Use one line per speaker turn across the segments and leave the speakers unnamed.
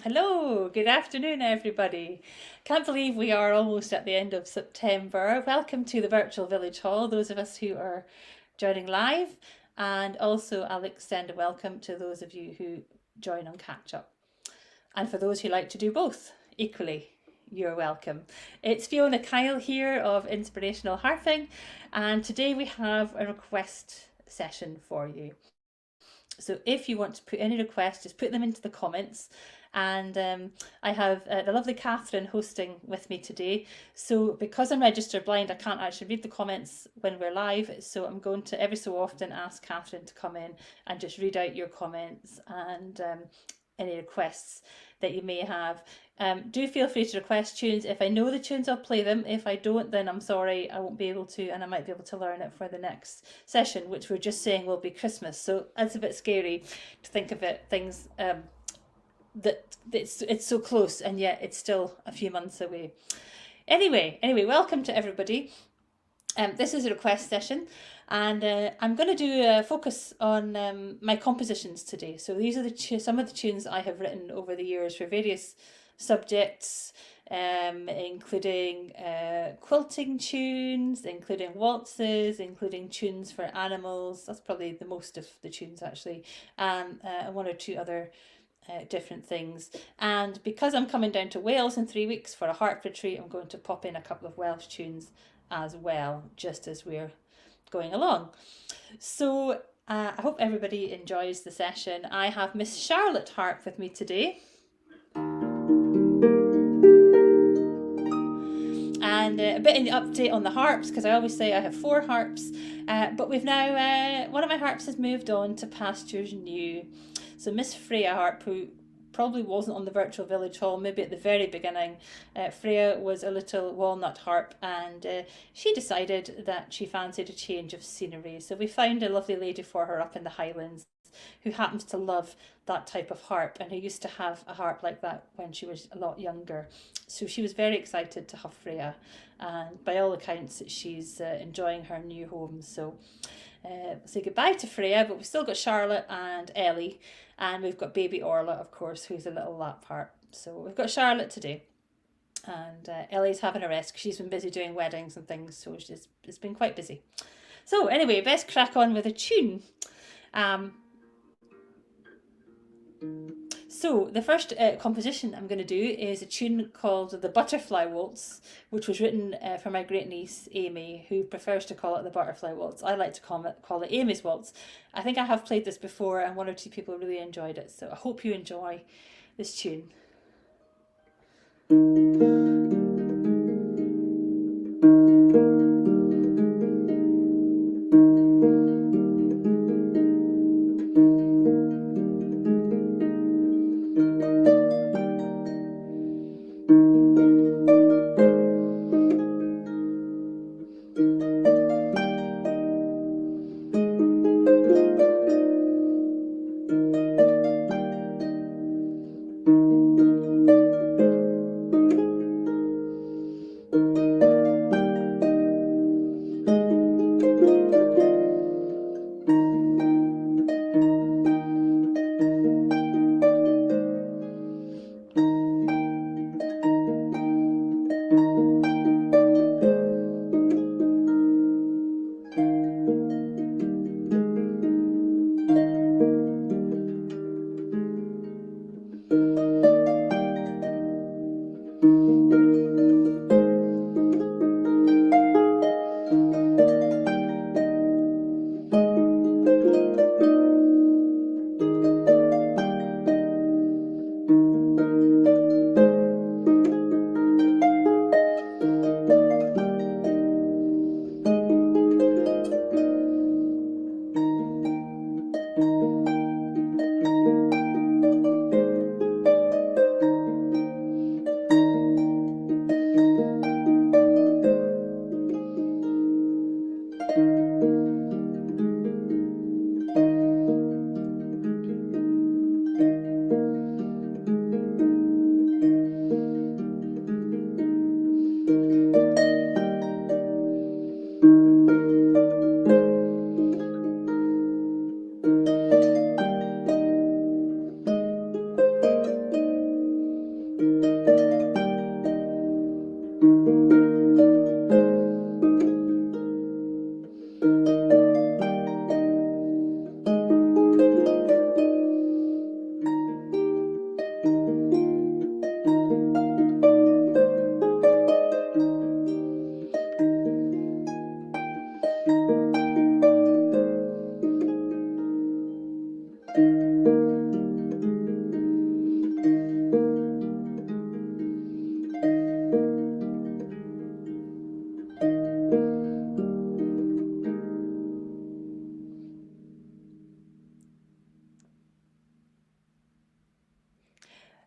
Hello, good afternoon, everybody. Can't believe we are almost at the end of September. Welcome to the Virtual Village Hall, those of us who are joining live, and also I'll extend a welcome to those of you who join on catch up. And for those who like to do both, equally, you're welcome. It's Fiona Kyle here of Inspirational Harping, and today we have a request session for you. So if you want to put any requests, just put them into the comments. And I have the lovely Catherine hosting with me today. So because I'm registered blind, I can't actually read the comments when we're live. So I'm going to every so often ask Catherine to come in and just read out your comments and any requests that you may have. Do feel free to request tunes. If I know the tunes, I'll play them. If I don't, then I'm sorry, I won't be able to, and I might be able to learn it for the next session, which we're just saying will be Christmas. So it's a bit scary to think of it, things that it's so close and yet it's still a few months away. Anyway, welcome to everybody. This is a request session, and I'm going to do a focus on my compositions today. So these are some of the tunes I have written over the years for various subjects, including quilting tunes, including waltzes, including tunes for animals. That's probably the most of the tunes actually, and one or two other different things. And because I'm coming down to Wales in 3 weeks for a harp retreat, I'm going to pop in a couple of Welsh tunes as well, just as we're going along. So I hope everybody enjoys the session. I have Miss Charlotte Harp with me today. And a bit in the update on the harps, because I always say I have 4 harps, but we've now, one of my harps has moved on to pastures new. So Miss Freya Harp, who probably wasn't on the Virtual Village Hall, maybe at the very beginning, Freya was a little walnut harp, and she decided that she fancied a change of scenery. So we found a lovely lady for her up in the Highlands who happens to love that type of harp and who used to have a harp like that when she was a lot younger. So she was very excited to have Freya, and by all accounts she's enjoying her new home. So say goodbye to Freya, but we've still got Charlotte and Ellie, and we've got baby Orla, of course, who's a little lap harp. So we've got Charlotte today, and Ellie's having a rest because she's been busy doing weddings and things, so it's been quite busy. So anyway, best crack on with a tune. So the first composition I'm going to do is a tune called The Butterfly Waltz, which was written for my great niece Amy, who prefers to call it the Butterfly Waltz. I like to call it Amy's Waltz. I think I have played this before and 1 or 2 people really enjoyed it, so I hope you enjoy this tune.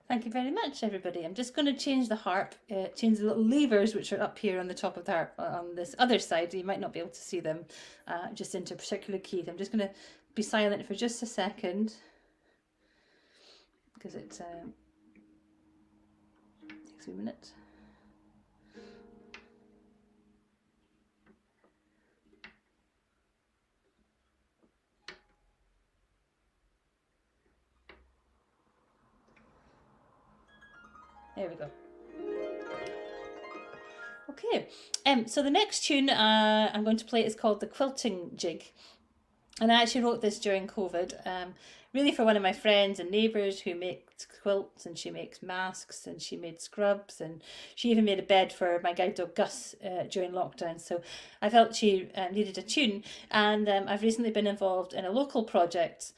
Thank you very much, everybody. I'm just going to change the harp, change the little levers which are up here on the top of the harp on this other side. You might not be able to see them, just into a particular key. I'm just going to be silent for just a second because it takes a minute. There we go. Okay, so the next tune I'm going to play is called The Quilting Jig. And I actually wrote this during COVID, really for one of my friends and neighbours who makes quilts, and she makes masks, and she made scrubs, and she even made a bed for my guide dog Gus during lockdown. So I felt she needed a tune, and I've recently been involved in a local project,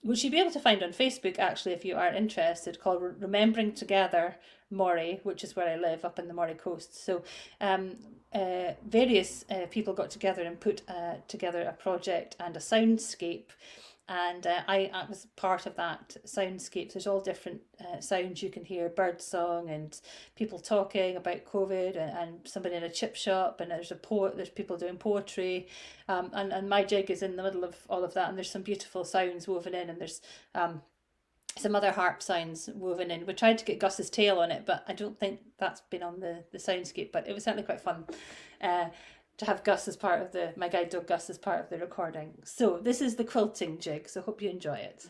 which you'll be able to find on Facebook actually if you are interested, called Remembering Together Moray, which is where I live up in the Moray coast. So various people got together and put together a project and a soundscape, and I was part of that soundscape. There's all different sounds you can hear: bird song and people talking about COVID, and somebody in a chip shop, and there's a poet, there's people doing poetry, and my jig is in the middle of all of that, and there's some beautiful sounds woven in, and there's some other harp sounds woven in. We tried to get Gus's tail on it, but I don't think that's been on the soundscape, but it was certainly quite fun to have Gus as part of my guide dog Gus as part of the recording. So this is the quilting jig, so hope you enjoy it.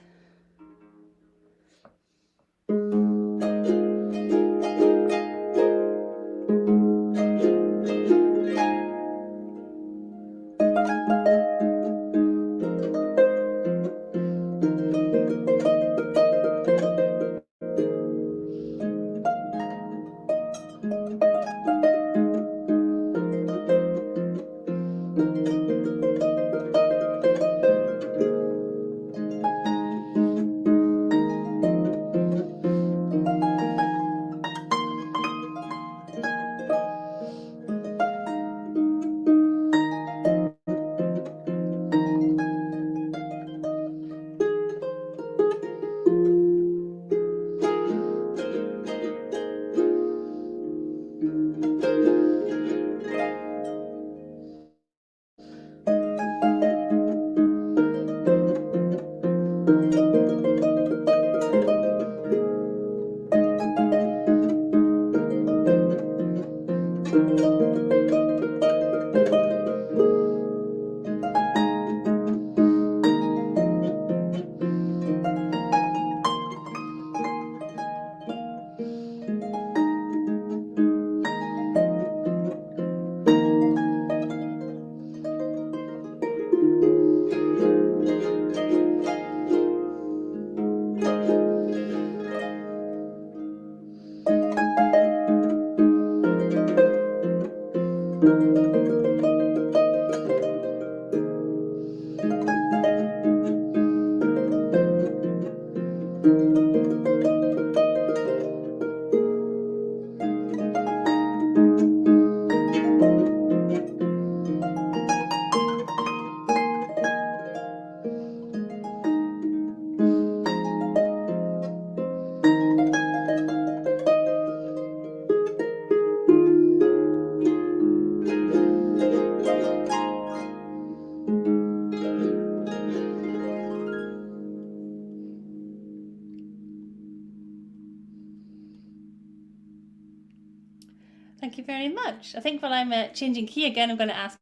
Thank you very much. I think while I'm changing key again, I'm going to ask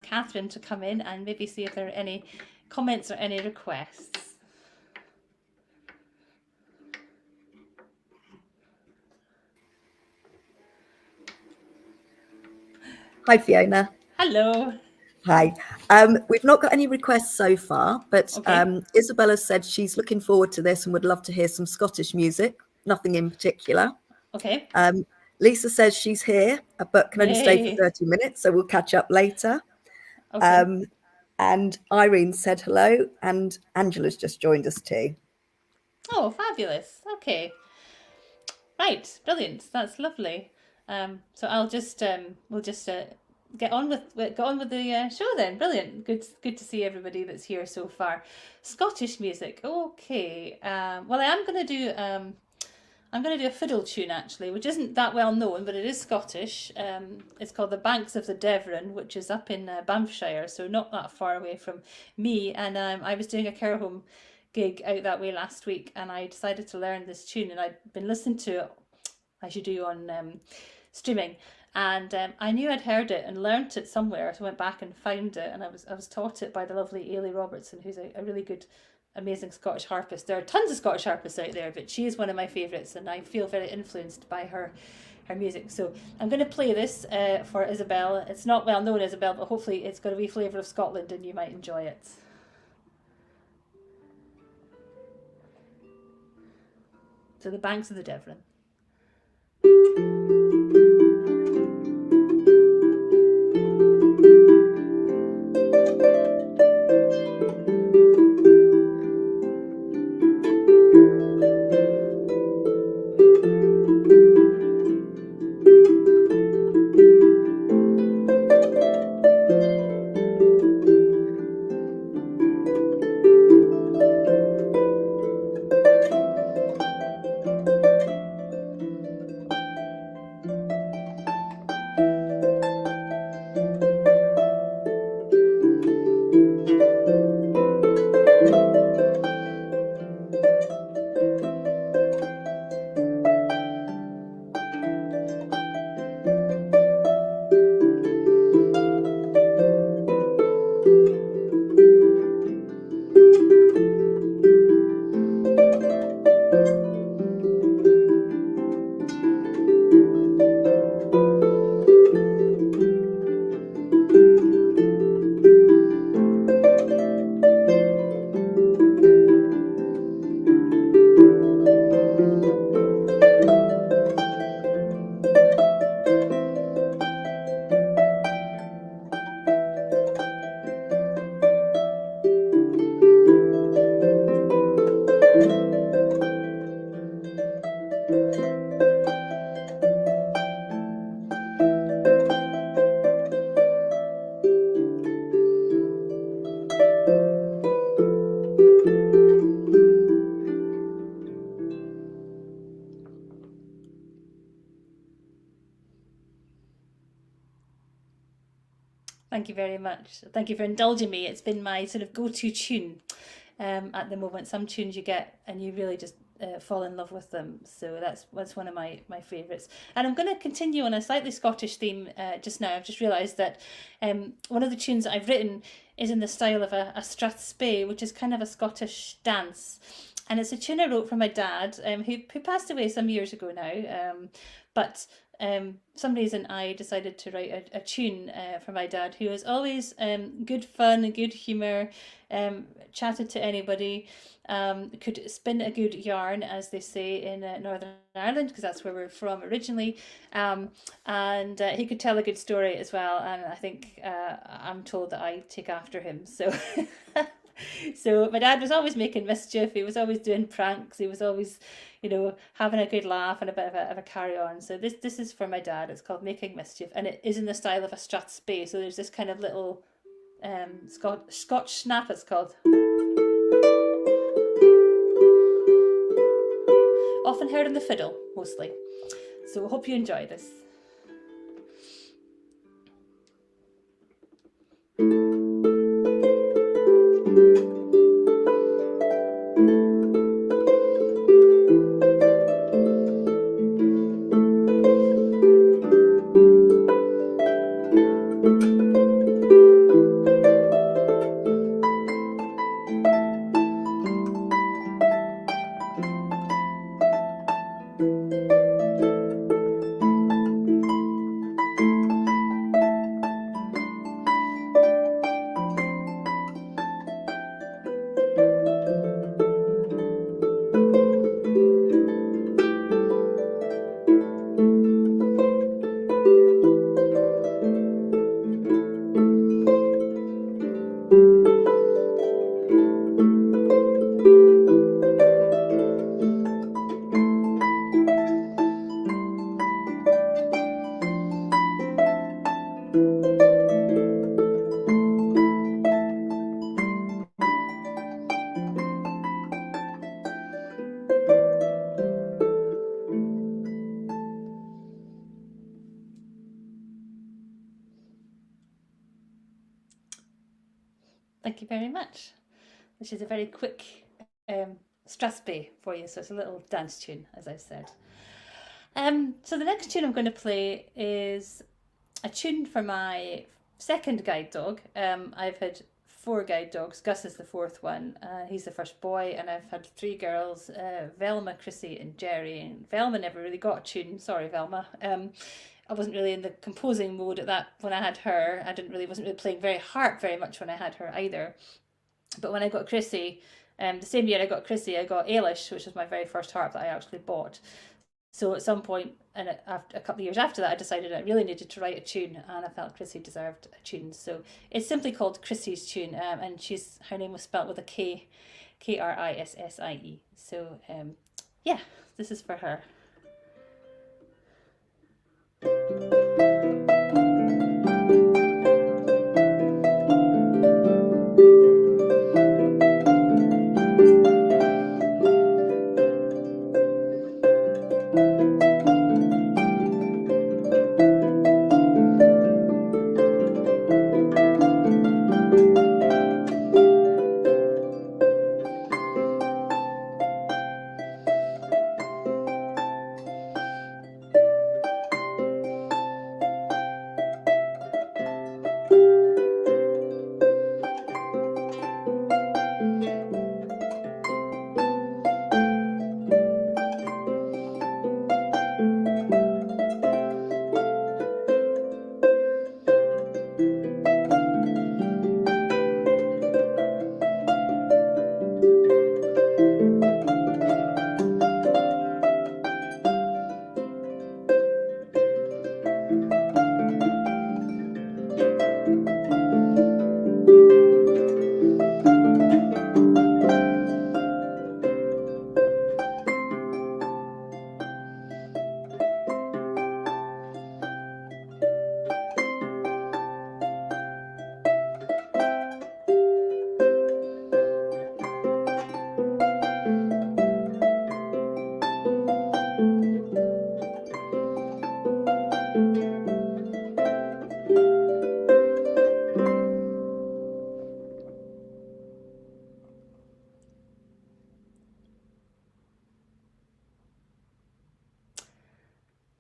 Catherine to come in and maybe see if there are any comments or any requests.
Hi, Fiona.
Hello.
Hi. We've not got any requests so far, but
Okay.
Isabella said she's looking forward to this and would love to hear some Scottish music, nothing in particular.
Okay.
Lisa says she's here, but can only stay for
Yay.
30 minutes, so we'll catch up later.
Okay.
And Irene said hello, and Angela's just joined us too.
Oh, fabulous. Okay. Right. Brilliant. That's lovely. So I'll just we'll just get on with the show then. Brilliant. Good to see everybody that's here so far. Scottish music. Okay. Well, I am going to do I'm going to do a fiddle tune actually, which isn't that well known, but it is Scottish. It's called The Banks of the Devon, which is up in Banffshire, so not that far away from me. And I was doing a care home gig out that way last week, and I decided to learn this tune, and I'd been listening to it as you do on streaming. And I knew I'd heard it and learnt it somewhere, so I went back and found it, and I was taught it by the lovely Ailey Robertson, who's a really good, amazing Scottish harpist. There are tons of Scottish harpists out there, but she is one of my favourites, and I feel very influenced by her music. So I'm going to play this for Isabel. It's not well known, Isabel, but hopefully it's got a wee flavour of Scotland and you might enjoy it. So The Banks of the Devon. Thank you very much. Thank you for indulging me. It's been my sort of go-to tune at the moment. Some tunes you get and you really just fall in love with them. So that's one of my favourites. And I'm going to continue on a slightly Scottish theme just now. I've just realised that one of the tunes that I've written is in the style of a strathspey, which is kind of a Scottish dance. And it's a tune I wrote for my dad, who passed away some years ago now. But some reason I decided to write a tune for my dad, who was always good fun and good humour, chatted to anybody, could spin a good yarn, as they say in Northern Ireland, because that's where we're from originally, and he could tell a good story as well, and I think I'm told that I take after him, so... So my dad was always making mischief, he was always doing pranks, he was always, having a good laugh and a bit of a carry on. So this is for my dad. It's called Making Mischief, and it is in the style of a strathspey. So there's this kind of little Scotch snap, it's called. Often heard on the fiddle, mostly. So I hope you enjoy this. very much. Which is a very quick Strasby for you, so it's a little dance tune, as I said. So the next tune I'm going to play is a tune for my second guide dog. I've had 4 guide dogs. Gus is the 4th one. He's the first boy, and I've had 3 girls, Velma, Chrissy, and Jerry. And Velma never really got a tune. Sorry, Velma. I wasn't really in the composing mode at that when I had her. Wasn't really playing harp very much when I had her either. But when I got Chrissy, the same year I got Chrissy, I got Ailish, which was my very first harp that I actually bought. So at some point, and after a couple of years after that, I decided I really needed to write a tune, and I felt Chrissy deserved a tune. So it's simply called Chrissy's Tune, and her name was spelt with a K, Krissie. So yeah, this is for her.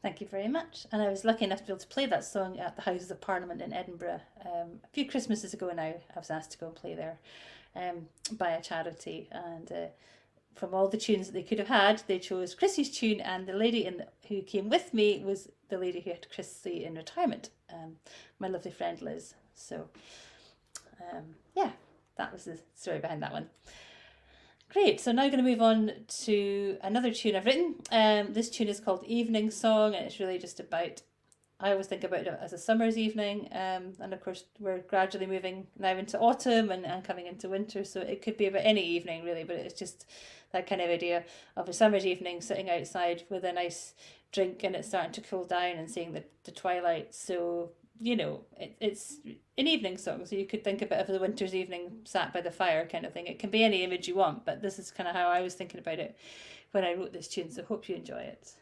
Thank you very much. And I was lucky enough to be able to play that song at the Houses of Parliament in Edinburgh a few Christmases ago now. I was asked to go and play there by a charity, and from all the tunes that they could have had, they chose Chrissy's tune, and the lady who came with me was the lady who had Chrissy in retirement, my lovely friend Liz. So yeah, that was the story behind that one. Great, so now I'm going to move on to another tune I've written. This tune is called Evening Song, and it's really just about, I always think about it as a summer's evening, and of course we're gradually moving now into autumn and coming into winter, so it could be about any evening really, but it's just that kind of idea of a summer's evening sitting outside with a nice drink and it's starting to cool down and seeing the twilight. So you know, it's an evening song, so you could think of it as a winter's evening sat by the fire kind of thing. It can be any image you want, but this is kind of how I was thinking about it when I wrote this tune, so hope you enjoy it.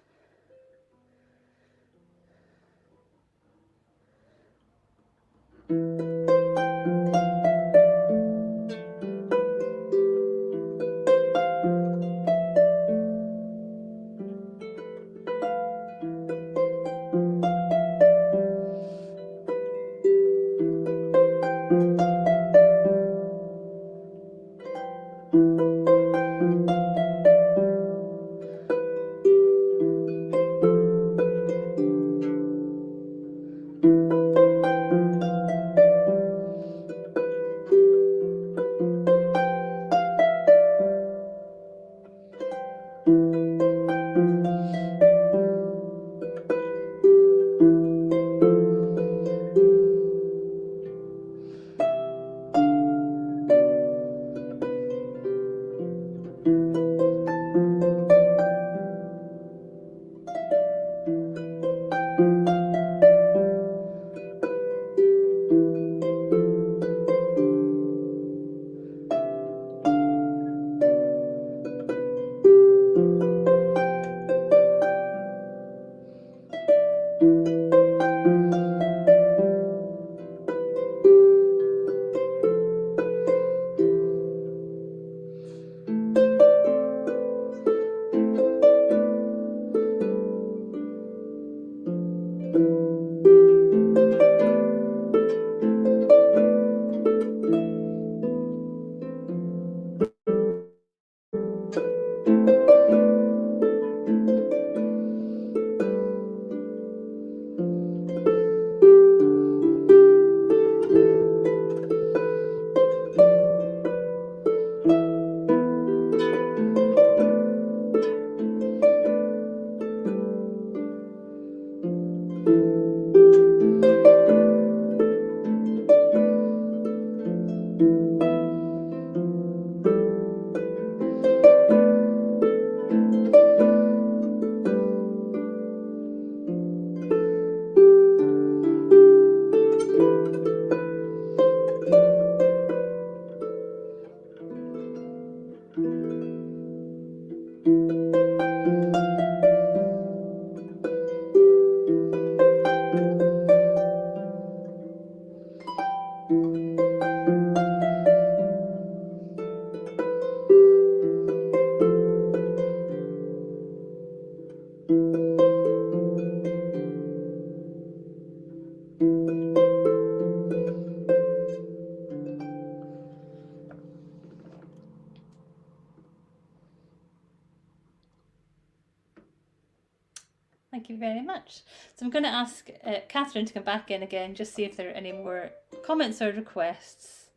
Thank you very much. So I'm going to ask Catherine to come back in again, just see if there are any more comments or requests.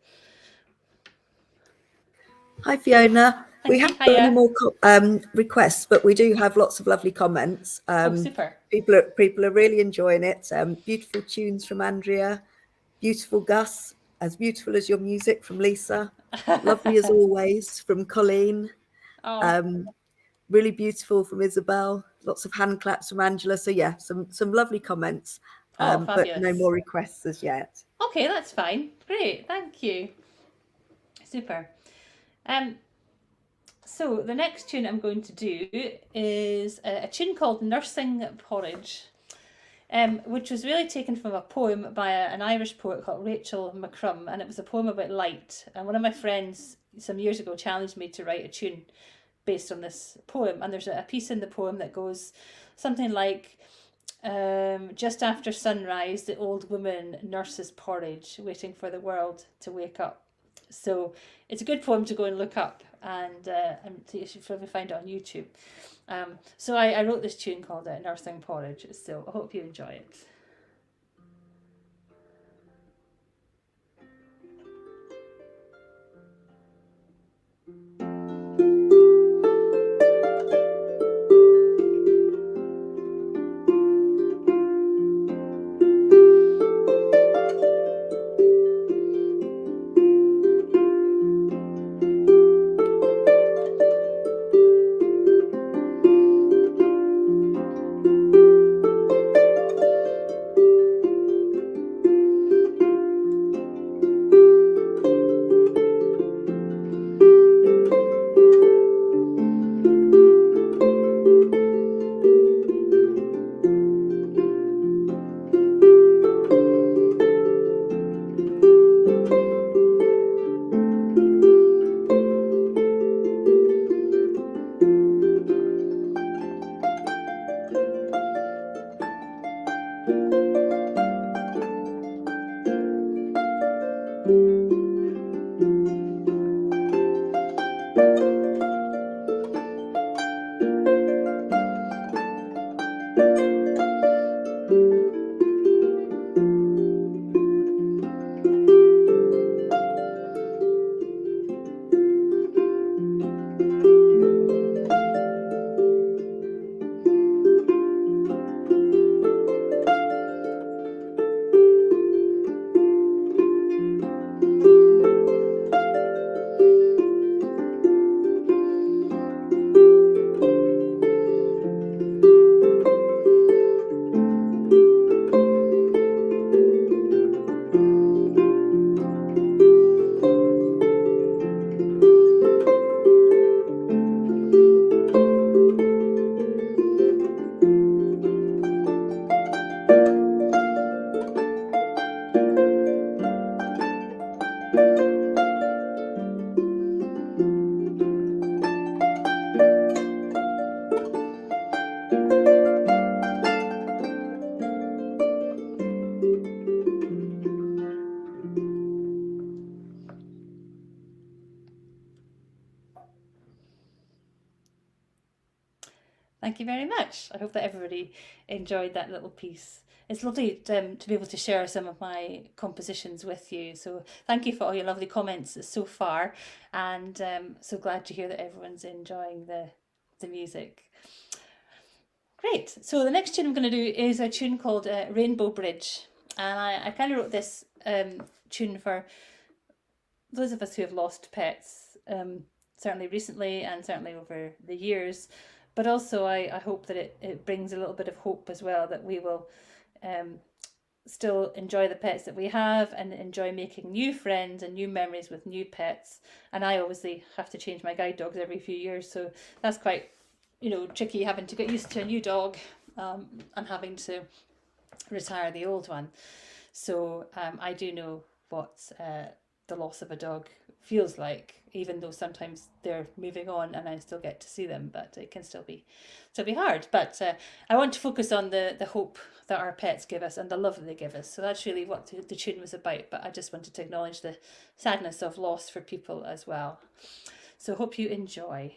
Hi, Fiona.
Thank
We
you.
haven't got any
Hiya.
more requests, but we do have lots of lovely comments.
Oh, super.
People are really enjoying it. Beautiful tunes from Andrea. Beautiful Gus. As beautiful as your music from Lisa. Lovely as always from Colleen.
Oh,
Really beautiful from Isabel. Lots of hand claps from Angela. So yeah, some lovely comments.
oh,
But no
fabulous.
more requests as yet.
Okay, that's fine. Great. Thank you. Super. So the next tune I'm going to do is a tune called Nursing Porridge, which was really taken from a poem by an Irish poet called Rachel McCrum, and it was a poem about light. And one of my friends some years ago challenged me to write a tune based on this poem, and there's a piece in the poem that goes something like, just after sunrise, the old woman nurses porridge, waiting for the world to wake up. So it's a good poem to go and look up, and you should probably find it on YouTube. So I wrote this tune called Nursing Porridge, so I hope you enjoy it. Thank you very much. I hope that everybody enjoyed that little piece. It's lovely to be able to share some of my compositions with you. So thank you for all your lovely comments so far, and so glad to hear that everyone's enjoying the music. Great. So the next tune I'm going to do is a tune called Rainbow Bridge, and I kind of wrote this tune for those of us who have lost pets, certainly recently and certainly over the years. But also, I hope that it brings a little bit of hope as well, that we will still enjoy the pets that we have and enjoy making new friends and new memories with new pets. And I obviously have to change my guide dogs every few years, so that's quite, tricky, having to get used to a new dog, and having to retire the old one. So I do know what the loss of a dog feels like, even though sometimes they're moving on and I still get to see them, but it can still be hard. But I want to focus on the hope that our pets give us and the love that they give us. So that's really what the tune was about. But I just wanted to acknowledge the sadness of loss for people as well. So hope you enjoy.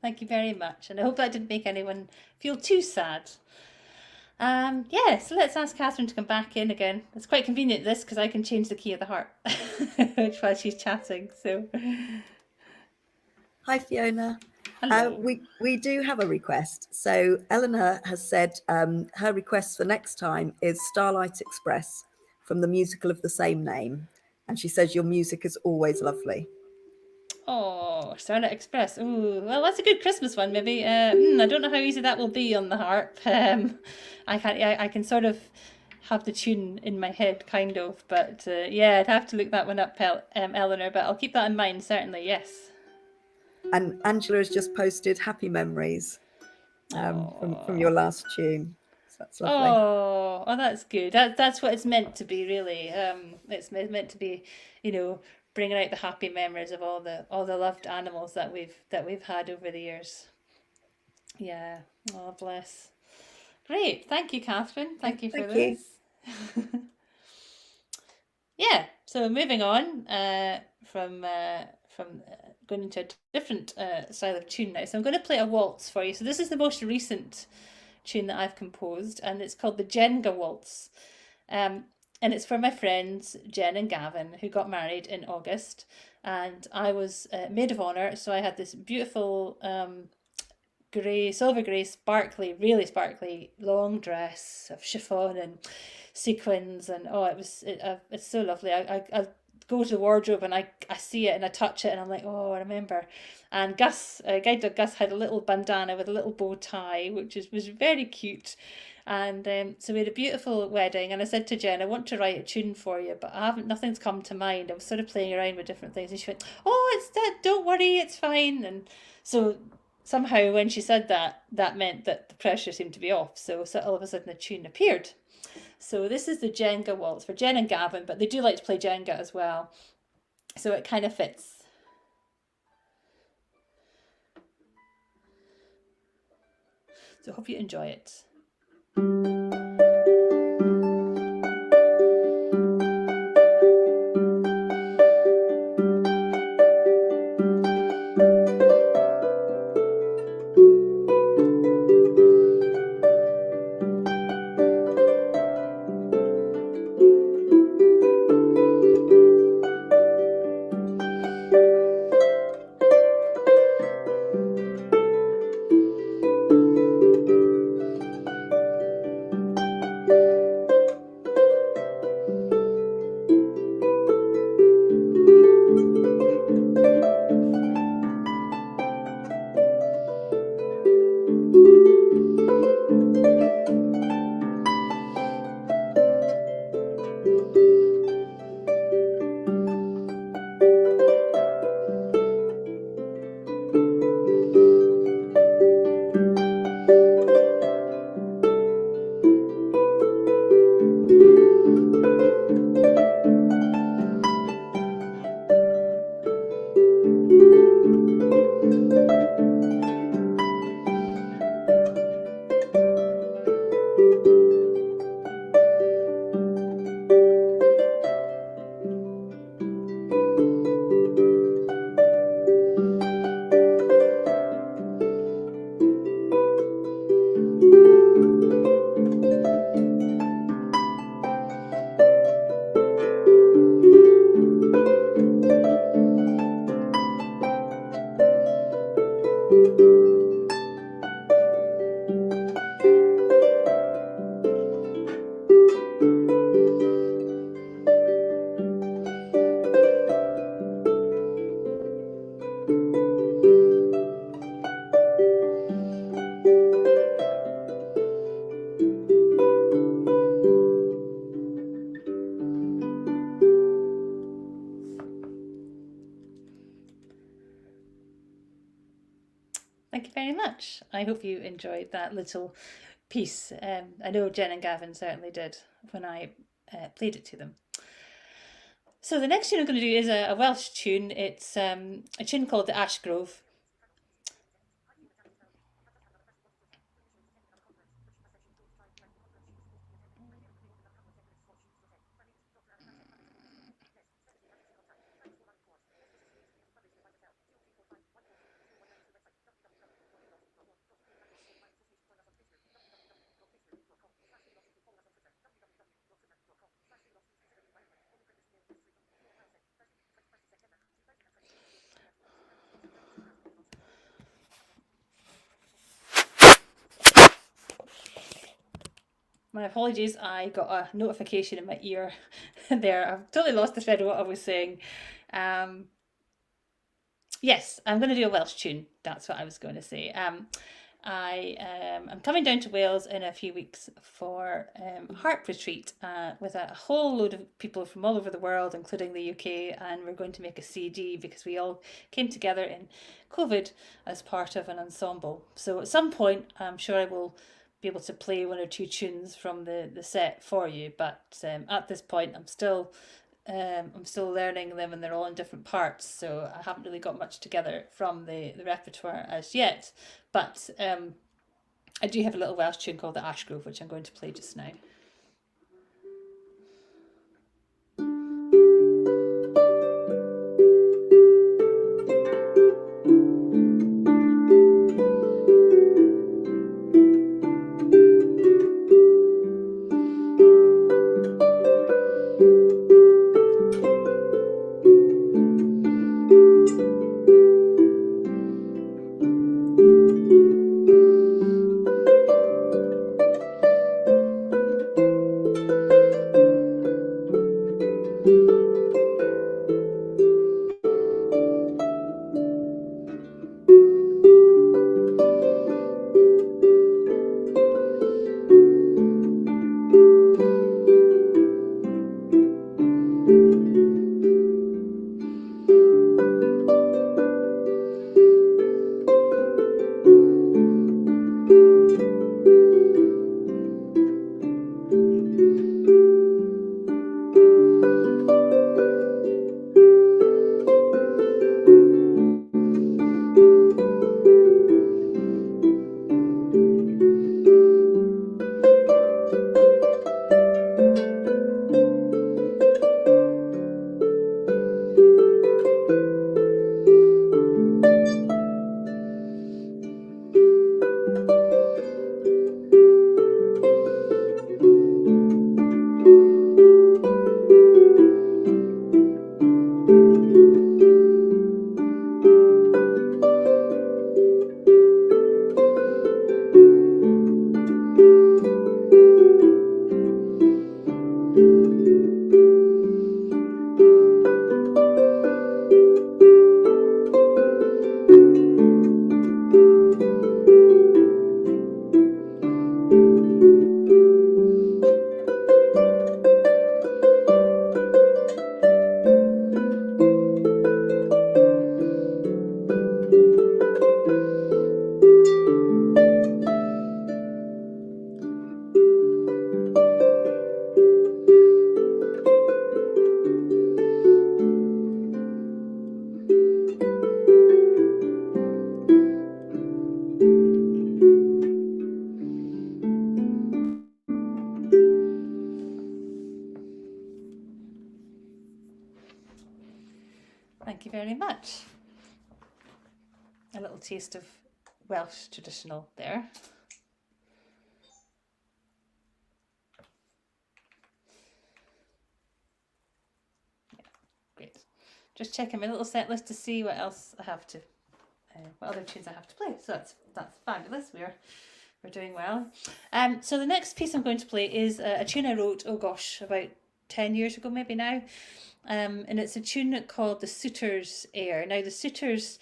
Thank you very much, and I hope that didn't make anyone feel too sad. Yeah, so let's ask Catherine to come back in again. It's quite convenient this because I can change the key of the harp while she's chatting. So,
Hi, Fiona.
hello.
We do have a request. So Eleanor has said her request for next time is Starlight Express from the musical of the same name. And she says your music is always lovely.
Oh, Starlight Express. Ooh, well, that's a good Christmas one, maybe. I don't know how easy that will be on the harp. I can sort of have the tune in my head, kind of, but yeah, I'd have to look that one up, Eleanor. But I'll keep that in mind, certainly. Yes.
And Angela has just posted happy memories from
Oh,
your last tune. So that's lovely.
oh, that's good. That's what it's meant to be, really. It's meant to be, you know, bringing out the happy memories of all the loved animals that we've had over the years. Yeah. Oh, bless. Great. Thank you, Catherine.
Yeah,
Thank you for
thank you.
this. Yeah. So moving on from going into a different style of tune now. So I'm going to play a waltz for you. So this is the most recent tune that I've composed, and it's called the Jenga Waltz. Um, and it's for my friends Jen and Gavin, who got married in August, and I was maid of honor. So I had this beautiful grey, silver grey, sparkly, really sparkly long dress of chiffon and sequins, and oh, it's so lovely. I go to the wardrobe and I see it and I touch it and I'm like, oh, I remember. And Gus, guide dog Gus, had a little bandana with a little bow tie, which was very cute. And so we had a beautiful wedding, and I said to Jen, I want to write a tune for you, but nothing's come to mind. I was sort of playing around with different things, and she went, "Oh, it's that. Don't worry, it's fine." And so somehow when she said that, that meant that the pressure seemed to be off. So all of a sudden a tune appeared. So this is the Jenga waltz for Jen and Gavin, but they do like to play Jenga as well. So it kind of fits. So I hope you enjoy it. Thank you very much. I hope you enjoyed that little piece. I know Jen and Gavin certainly did when I played it to them. So the next tune I'm going to do is a Welsh tune. It's a tune called the Ash Grove. My apologies, I got a notification in my ear there. I've totally lost the thread of what I was saying. Um, yes, I'm going to do a Welsh tune. That's what I was going to say. I'm coming down to Wales in a few weeks for Harp retreat with a whole load of people from all over the world, including the UK, and we're going to make a CD because we all came together in COVID as part of an ensemble. So at some point, I'm sure I will be able to play one or two tunes from the set for you, but at this point, I'm still learning them and they're all in different parts, so I haven't really got much together from the repertoire as yet. But I do have a little Welsh tune called the Ash Grove, which I'm going to play just now. Thank you very much. A little taste of Welsh traditional there. Great. Just checking my little set list to see what else I have to, what other tunes I have to play. So that's fabulous. We're doing well. So the next piece I'm going to play is a tune I wrote, oh gosh, about 10 years ago maybe now. And it's a tune called the Suitors Air. Now the Suitors,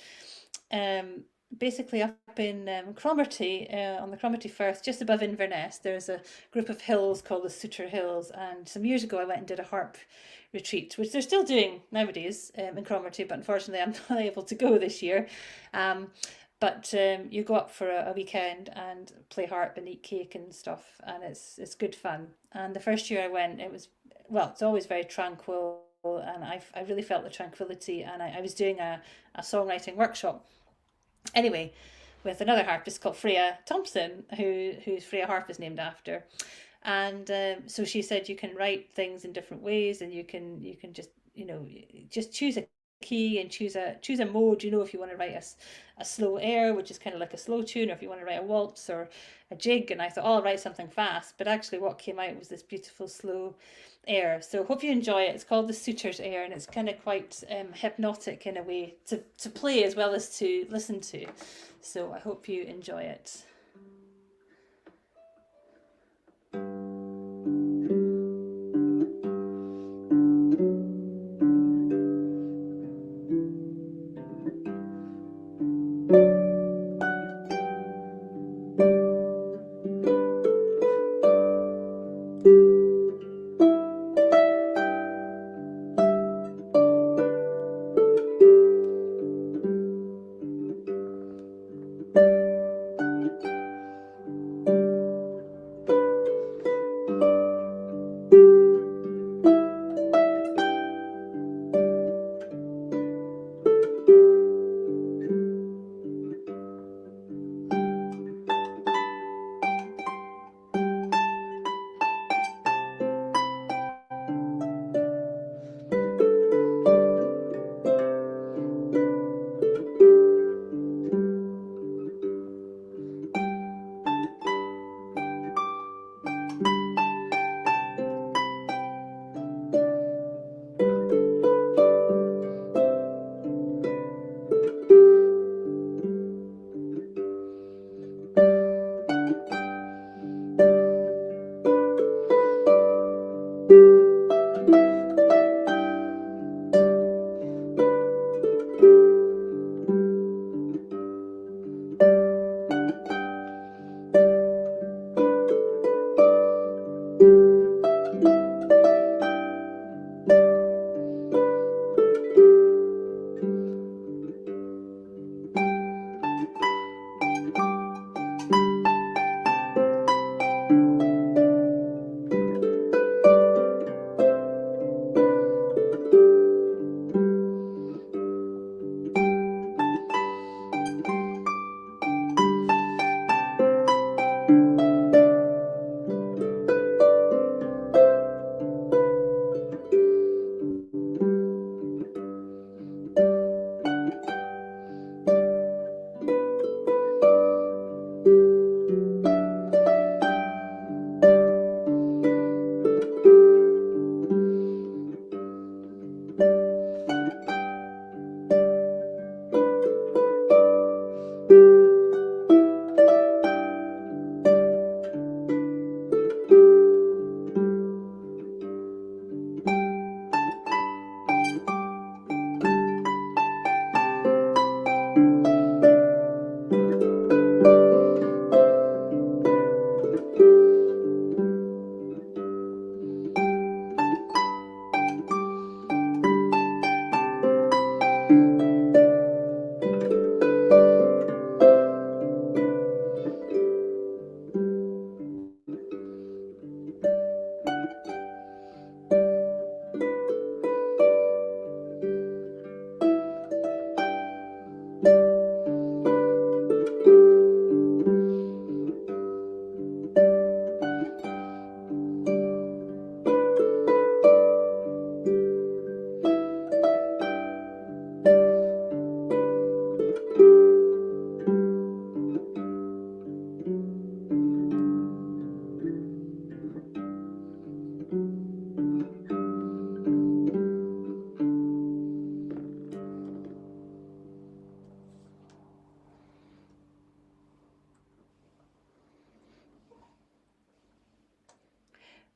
basically up in Cromarty, on the Cromarty Firth, just above Inverness, there's a group of hills called the Suitor Hills. And some years ago I went and did a harp retreat, which they're still doing nowadays in Cromarty, but unfortunately I'm not able to go this year. But you go up for a weekend and play harp and eat cake and stuff, and it's good fun. And the first year I went, it's always very tranquil, and I really felt the tranquility. And I was doing a songwriting workshop, anyway, with another harpist called Freya Thompson, who's Freya Harp is named after. And so she said you can write things in different ways, and you can just just choose a key and choose a mode, if you want to write a slow air, which is kind of like a slow tune, or if you want to write a waltz or a jig. And I thought, I'll write something fast, but actually what came out was this beautiful slow air. So hope you enjoy it. It's called the Suitors Air, and it's kind of quite hypnotic in a way to play as well as to listen to. So I hope you enjoy it.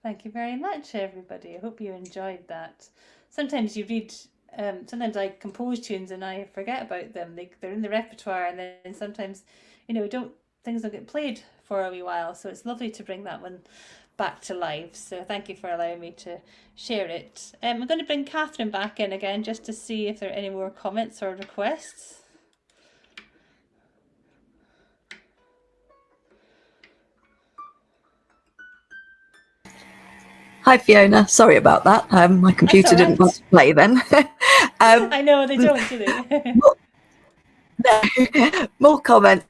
Thank you very much, everybody. I hope you enjoyed that. Sometimes you read, sometimes I compose tunes and I forget about them. They're in the repertoire, and then sometimes, don't things don't get played for a wee while. So it's lovely to bring that one back to life. So thank you for allowing me to share it. I'm going to bring Catherine back in again just to see if there are any more comments or requests.
Hi, Fiona. Sorry about that. My
That's
computer
all
didn't want
right.
to play then.
I know they don't, do they?
more, more comments,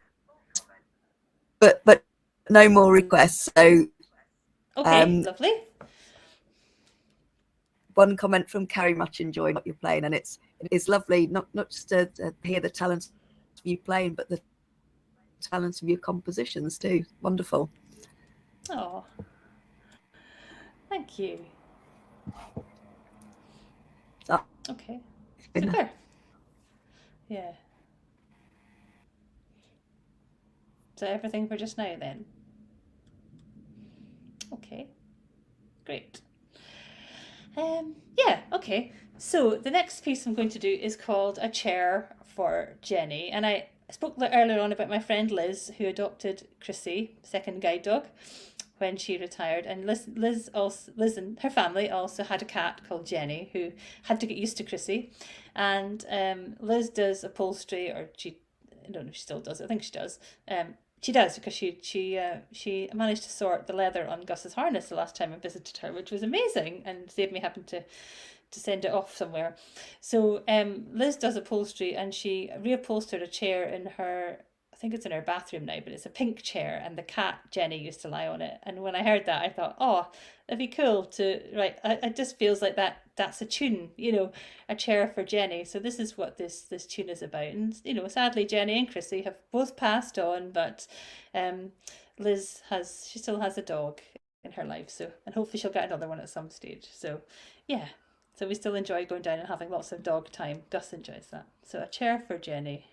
but no more requests. So
Okay, lovely.
one comment from Carrie, much enjoying what you're playing, and it is lovely not just to hear the talents of you playing, but the talents of your compositions too. Wonderful.
Oh, thank you.
So,
Okay, super. Yeah. So everything for just now then? Okay, great. Yeah, okay. So the next piece I'm going to do is called A Chair for Jenny. And I spoke earlier on about my friend Liz, who adopted Chrissy, second guide dog, when she retired. And Liz and her family also had a cat called Jenny, who had to get used to Chrissy. And Liz does upholstery, or I don't know if she still does. I think she does. She does, because she managed to sort the leather on Gus's harness the last time I visited her, which was amazing and saved me having to send it off somewhere. So Liz does upholstery, and she reupholstered a chair in her. I think it's in her bathroom now, but it's a pink chair, and the cat Jenny used to lie on it. And when I heard that, I thought, oh, it'd be cool to write. It just feels like that's a tune, a chair for Jenny. So this is what this tune is about. And sadly, Jenny and Chrissy have both passed on, but Liz she still has a dog in her life. So, and hopefully she'll get another one at some stage. So yeah, so we still enjoy going down and having lots of dog time. Gus enjoys that. So a chair for Jenny.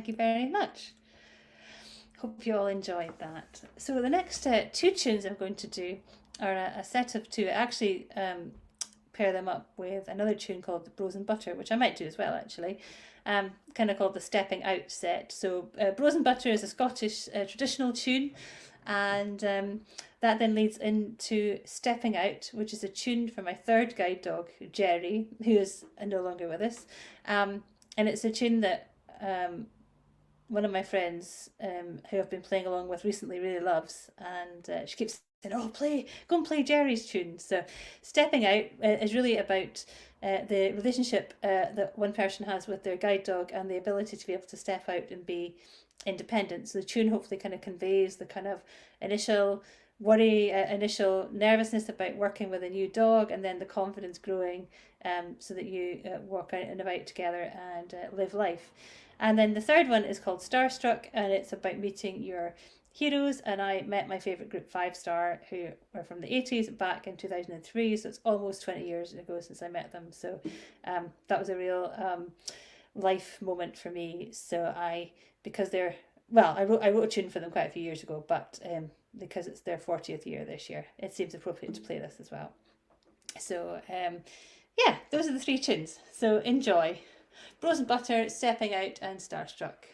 thank you very much. Hope you all enjoyed that. So the next two tunes I'm going to do are a set of two. I actually pair them up with another tune called the Bros and Butter, which I might do as well actually. Kind of called the Stepping Out set. So Bros and Butter is a Scottish traditional tune, and that then leads into Stepping Out, which is a tune for my third guide dog, Jerry, who is no longer with us. And it's a tune that one of my friends who I've been playing along with recently really loves, and she keeps saying, "Oh, go and play Jerry's tune." So, Stepping Out is really about the relationship that one person has with their guide dog and the ability to be able to step out and be independent. So the tune hopefully kind of conveys the kind of initial worry, initial nervousness about working with a new dog, and then the confidence growing, so that you walk out and about together and live life. And then the third one is called Starstruck, and it's about meeting your heroes. And I met my favourite group, Five Star, who were from the 80s back in 2003. So it's almost 20 years ago since I met them. So that was a real life moment for me. So because they're, well, I wrote a tune for them quite a few years ago, but because it's their 40th year this year, it seems appropriate to play this as well. So yeah, those are the three tunes. So enjoy. Bros and Butter, Stepping Out, and Starstruck.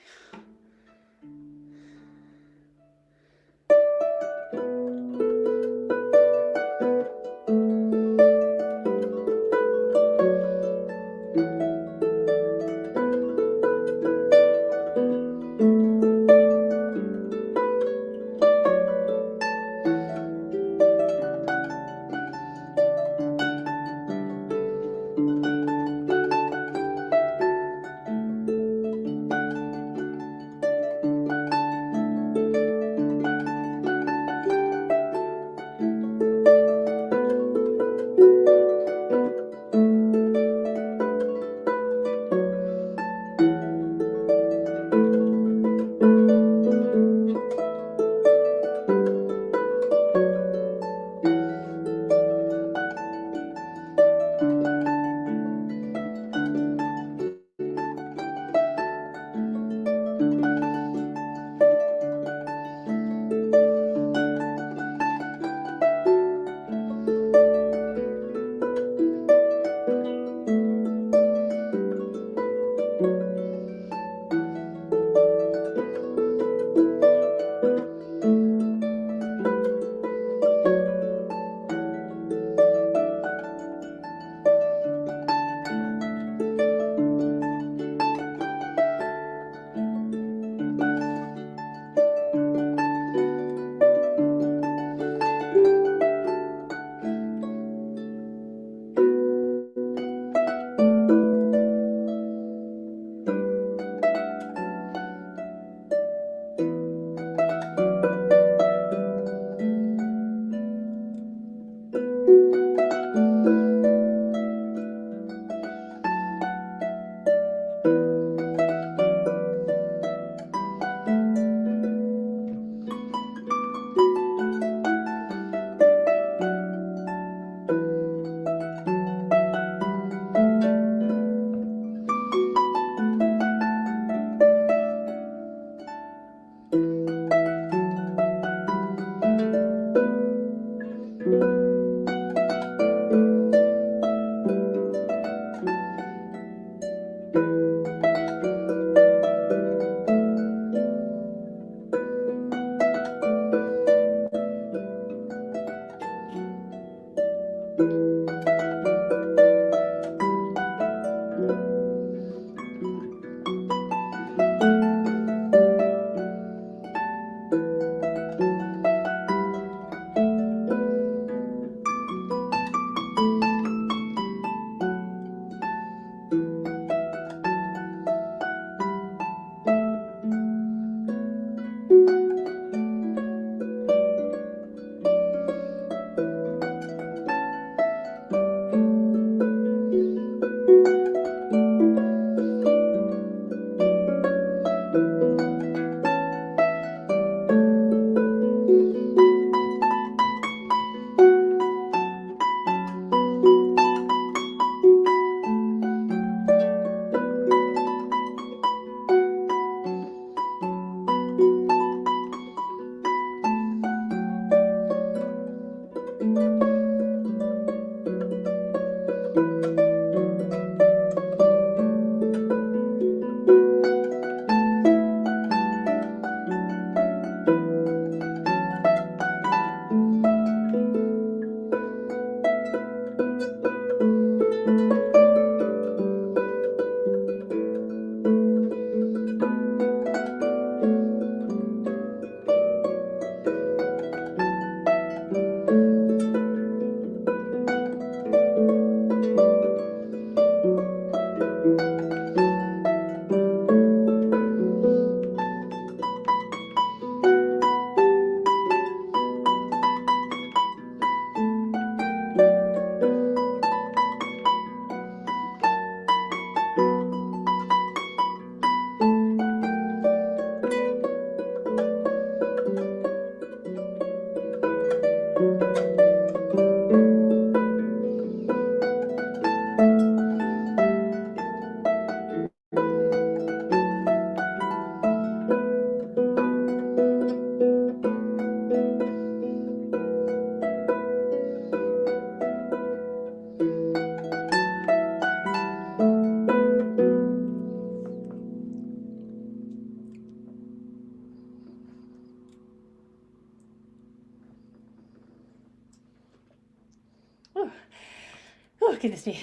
goodness me,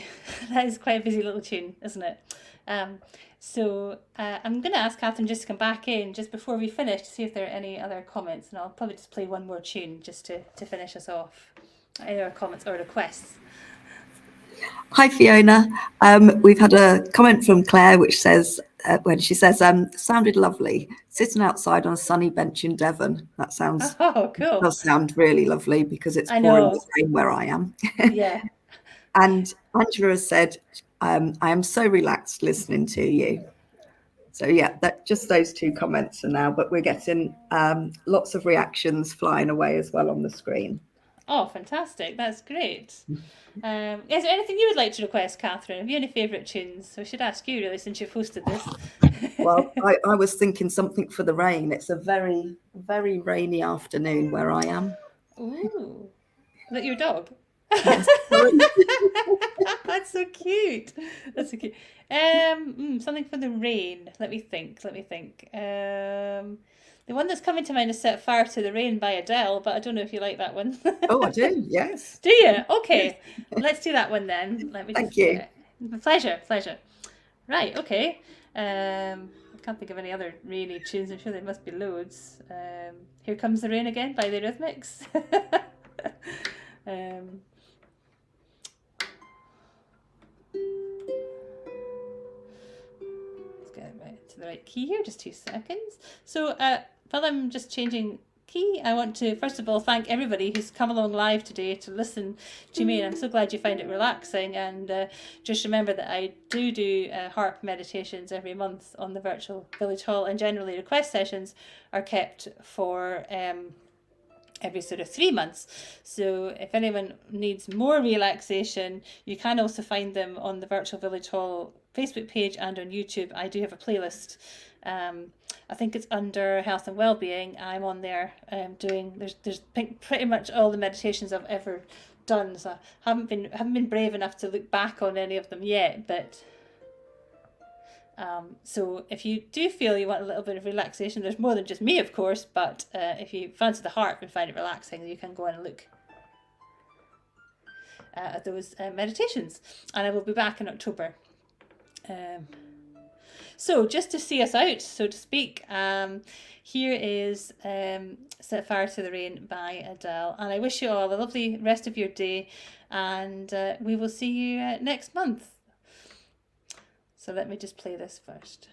that is quite a busy little tune, isn't it? So I'm going to ask Catherine just to come back in just before we finish to see if there are any other comments, and I'll probably just play one more tune just to finish us off. Any other comments or requests?
Hi, Fiona. We've had a comment from Claire which says, when she says, sounded lovely, sitting outside on a sunny bench in Devon. That sounds,
Oh, cool.
does sound really lovely because it's
I
pouring
know.
with rain where I am.
Yeah.
And Angela has said, I am so relaxed listening to you. So yeah, that just those two comments are now, but we're getting lots of reactions flying away as well on the screen.
Oh, fantastic. That's great. Is there anything you would like to request, Catherine? Have you any favourite tunes? I should ask you, really, since you've hosted this.
Well, I was thinking something for the rain. It's a very, very rainy afternoon where I am.
Ooh. Is that your dog?
Yes.
That's so cute. That's so cute. Something for the rain. Let me think. The one that's coming to mind is "Set Fire to the Rain" by Adele, but I don't know if you like that one.
Oh, I do. Yes.
Do you? Okay. Let's do that one then. Let me
Thank
just
you.
Pleasure. Right. Okay. I can't think of any other rainy tunes. I'm sure there must be loads. "Here Comes the Rain Again" by the Rhythmics. Let's get it right to the right key here. Just 2 seconds. So while I'm just changing key, I want to first of all thank everybody who's come along live today to listen to me, and I'm so glad you find it relaxing. And just remember that I do harp meditations every month on the virtual village hall, and generally request sessions are kept for every sort of 3 months. So if anyone needs more relaxation, you can also find them on the Virtual Village Hall Facebook page and on YouTube. I do have a playlist. I think it's under health and well-being. I'm on there doing there's pretty much all the meditations I've ever done. So I haven't been brave enough to look back on any of them yet, but so if you do feel you want a little bit of relaxation, there's more than just me, of course, but if you fancy the harp and find it relaxing, you can go and look at those meditations. And I will be back in October. So just to see us out, so to speak, here is "Set Fire to the Rain" by Adele. And I wish you all a lovely rest of your day, and we will see you next month. So let me just play this first.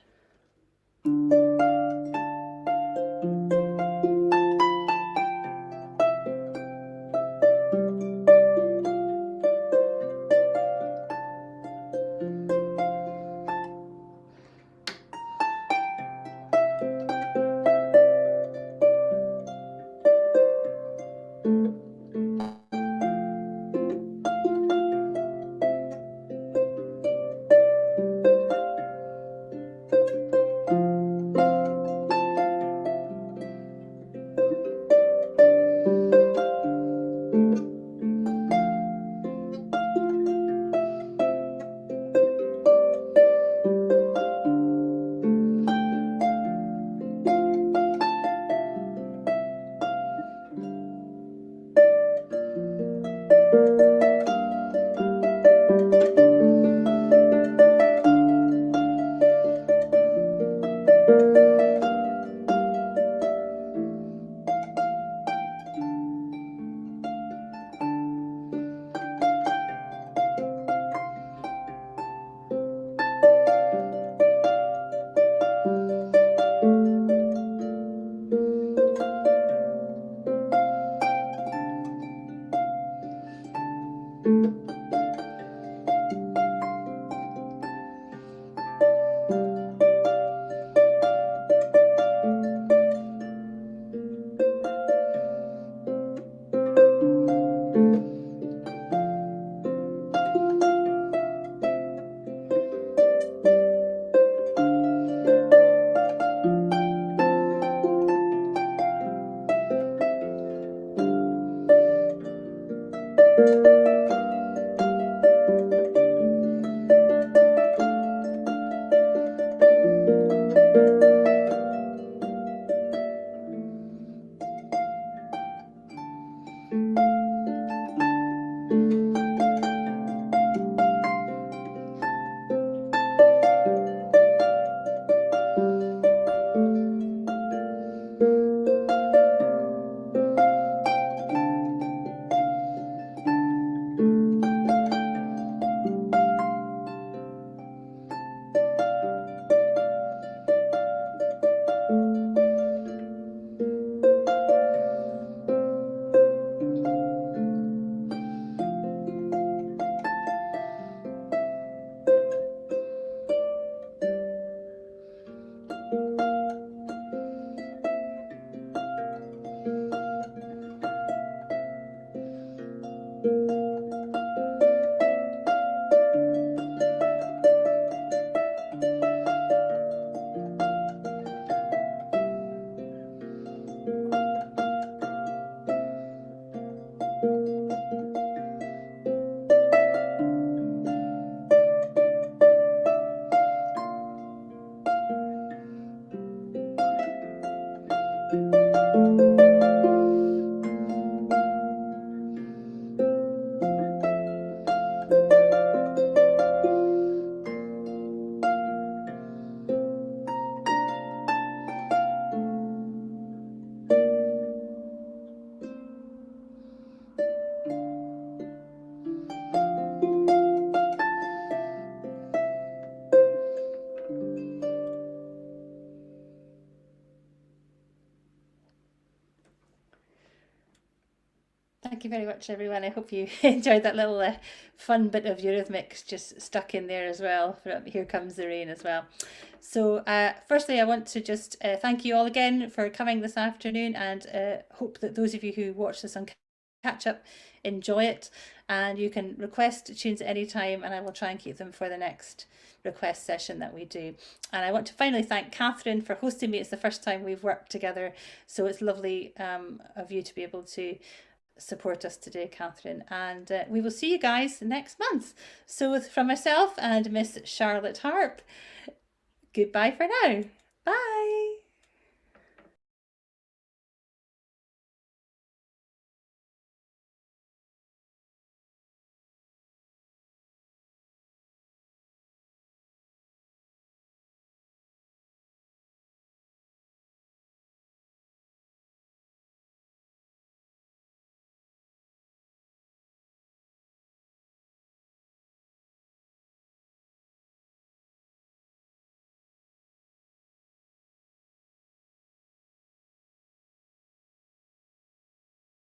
Thank you very much, everyone. I hope you enjoyed that little fun bit of Eurythmics just stuck in there as well. Here Comes the Rain as well. So, firstly, I want to just thank you all again for coming this afternoon, and hope that those of you who watch this on catch up enjoy it. And you can request tunes at any time, and I will try and keep them for the next request session that we do. And I want to finally thank Catherine for hosting me. It's the first time we've worked together, so it's lovely of you to be able to support us today, Catherine, and we will see you guys next month. So from myself and Miss Charlotte Harp, goodbye for now. Bye.